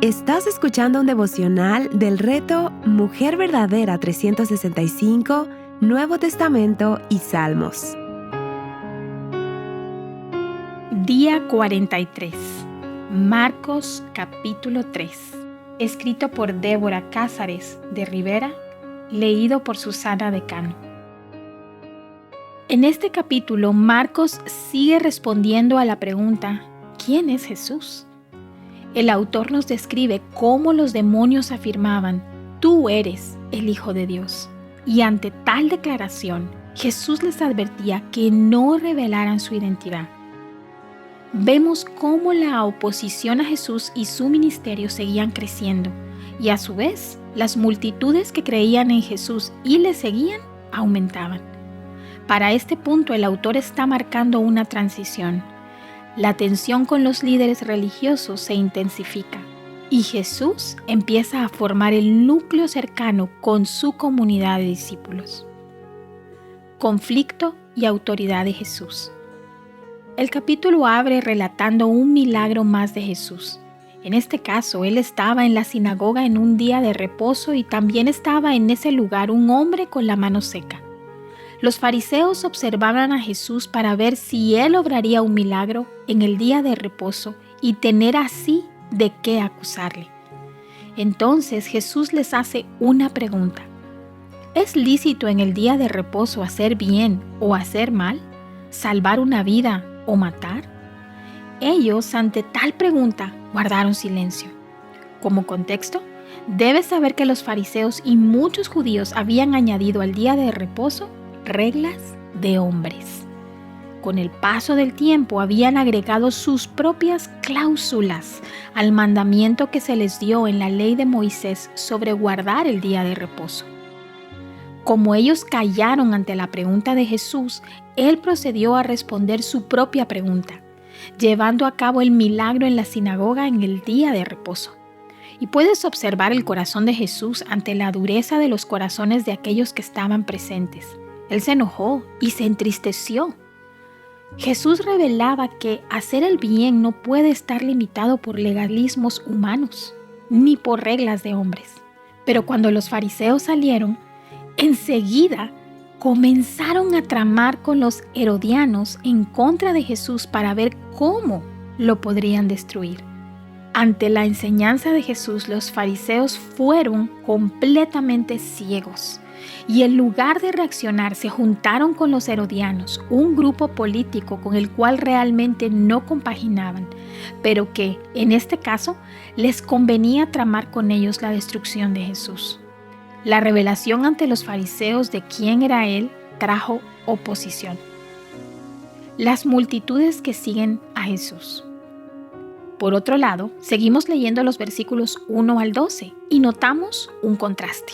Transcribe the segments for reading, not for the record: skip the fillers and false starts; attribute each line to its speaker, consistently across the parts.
Speaker 1: Estás escuchando un devocional del reto Mujer Verdadera 365, Nuevo Testamento y Salmos.
Speaker 2: Día 43. Marcos capítulo 3. Escrito por Débora Cázares de Rivera, leído por Susana Decano. En este capítulo, Marcos sigue respondiendo a la pregunta: ¿quién es Jesús? El autor nos describe cómo los demonios afirmaban: tú eres el Hijo de Dios. Y ante tal declaración, Jesús les advertía que no revelaran su identidad. Vemos cómo la oposición a Jesús y su ministerio seguían creciendo, y a su vez, las multitudes que creían en Jesús y le seguían aumentaban. Para este punto, el autor está marcando una transición. La tensión con los líderes religiosos se intensifica y Jesús empieza a formar el núcleo cercano con su comunidad de discípulos. Conflicto y autoridad de Jesús. El capítulo abre relatando un milagro más de Jesús. En este caso, él estaba en la sinagoga en un día de reposo y también estaba en ese lugar un hombre con la mano seca. Los fariseos observaban a Jesús para ver si él obraría un milagro en el día de reposo y tener así de qué acusarle. Entonces Jesús les hace una pregunta: ¿es lícito en el día de reposo hacer bien o hacer mal? ¿Salvar una vida o matar? Ellos, ante tal pregunta, guardaron silencio. Como contexto, debes saber que los fariseos y muchos judíos habían añadido al día de reposo reglas de hombres. Con el paso del tiempo habían agregado sus propias cláusulas al mandamiento que se les dio en la ley de Moisés sobre guardar el día de reposo. Como ellos callaron ante la pregunta de Jesús, él procedió a responder su propia pregunta, llevando a cabo el milagro en la sinagoga en el día de reposo. Y puedes observar el corazón de Jesús ante la dureza de los corazones de aquellos que estaban presentes. Él se enojó y se entristeció. Jesús revelaba que hacer el bien no puede estar limitado por legalismos humanos, ni por reglas de hombres. Pero cuando los fariseos salieron, enseguida comenzaron a tramar con los herodianos en contra de Jesús para ver cómo lo podrían destruir. Ante la enseñanza de Jesús, los fariseos fueron completamente ciegos. Y en lugar de reaccionar, se juntaron con los herodianos, un grupo político con el cual realmente no compaginaban, pero que, en este caso, les convenía tramar con ellos la destrucción de Jesús. La revelación ante los fariseos de quién era él trajo oposición. Las multitudes que siguen a Jesús. Por otro lado, seguimos leyendo los versículos 1 al 12 y notamos un contraste.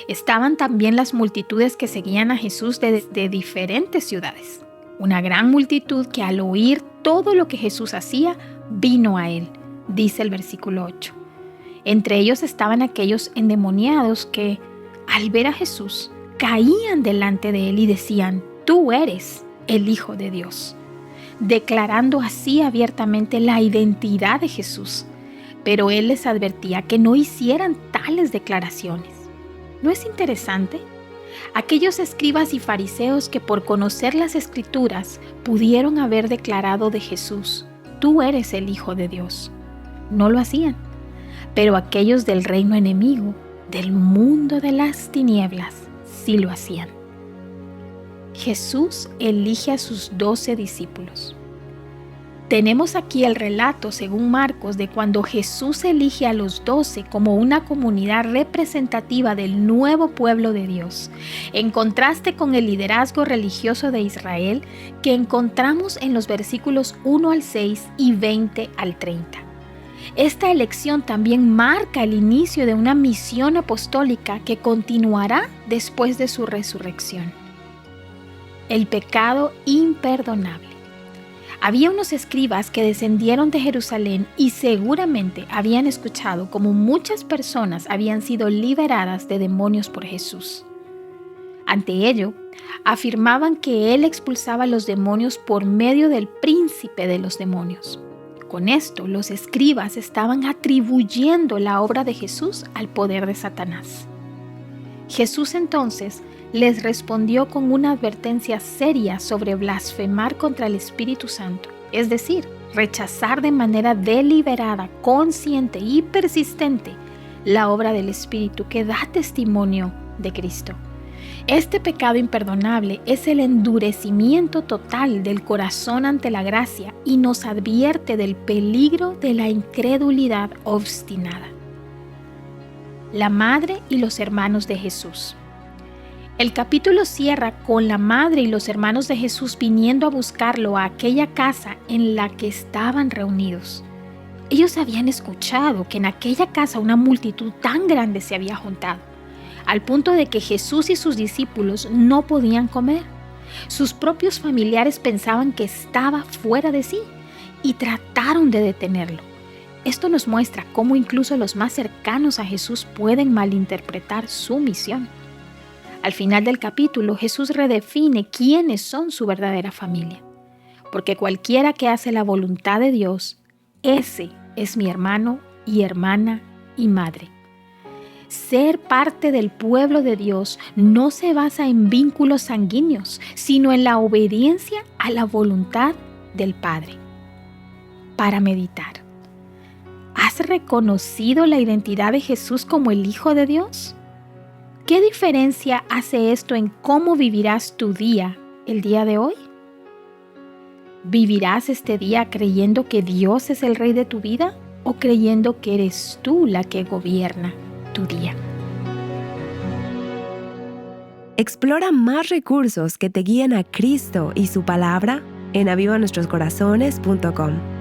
Speaker 2: Estaban también las multitudes que seguían a Jesús de diferentes ciudades. Una gran multitud que al oír todo lo que Jesús hacía, vino a él, dice el versículo 8. Entre ellos estaban aquellos endemoniados que, al ver a Jesús, caían delante de él y decían: tú eres el Hijo de Dios, declarando así abiertamente la identidad de Jesús. Pero él les advertía que no hicieran tales declaraciones. ¿No es interesante? Aquellos escribas y fariseos que por conocer las Escrituras pudieron haber declarado de Jesús: tú eres el Hijo de Dios, no lo hacían. Pero aquellos del reino enemigo, del mundo de las tinieblas, sí lo hacían. Jesús elige a sus 12 discípulos. Tenemos aquí el relato, según Marcos, de cuando Jesús elige a los 12 como una comunidad representativa del nuevo pueblo de Dios, en contraste con el liderazgo religioso de Israel que encontramos en los versículos 1 al 6 y 20 al 30. Esta elección también marca el inicio de una misión apostólica que continuará después de su resurrección. El pecado imperdonable. Había unos escribas que descendieron de Jerusalén y seguramente habían escuchado cómo muchas personas habían sido liberadas de demonios por Jesús. Ante ello, afirmaban que él expulsaba los demonios por medio del príncipe de los demonios. Con esto, los escribas estaban atribuyendo la obra de Jesús al poder de Satanás. Jesús entonces les respondió con una advertencia seria sobre blasfemar contra el Espíritu Santo, es decir, rechazar de manera deliberada, consciente y persistente la obra del Espíritu que da testimonio de Cristo. Este pecado imperdonable es el endurecimiento total del corazón ante la gracia y nos advierte del peligro de la incredulidad obstinada. La madre y los hermanos de Jesús. El capítulo cierra con la madre y los hermanos de Jesús viniendo a buscarlo a aquella casa en la que estaban reunidos. Ellos habían escuchado que en aquella casa una multitud tan grande se había juntado, al punto de que Jesús y sus discípulos no podían comer. Sus propios familiares pensaban que estaba fuera de sí y trataron de detenerlo. Esto nos muestra cómo incluso los más cercanos a Jesús pueden malinterpretar su misión. Al final del capítulo, Jesús redefine quiénes son su verdadera familia. Porque cualquiera que hace la voluntad de Dios, ese es mi hermano y hermana y madre. Ser parte del pueblo de Dios no se basa en vínculos sanguíneos, sino en la obediencia a la voluntad del Padre. Para meditar. ¿Has reconocido la identidad de Jesús como el Hijo de Dios? ¿Qué diferencia hace esto en cómo vivirás tu día el día de hoy? ¿Vivirás este día creyendo que Dios es el Rey de tu vida o creyendo que eres tú la que gobierna tu día?
Speaker 1: Explora más recursos que te guíen a Cristo y su palabra en avivanuestroscorazones.com.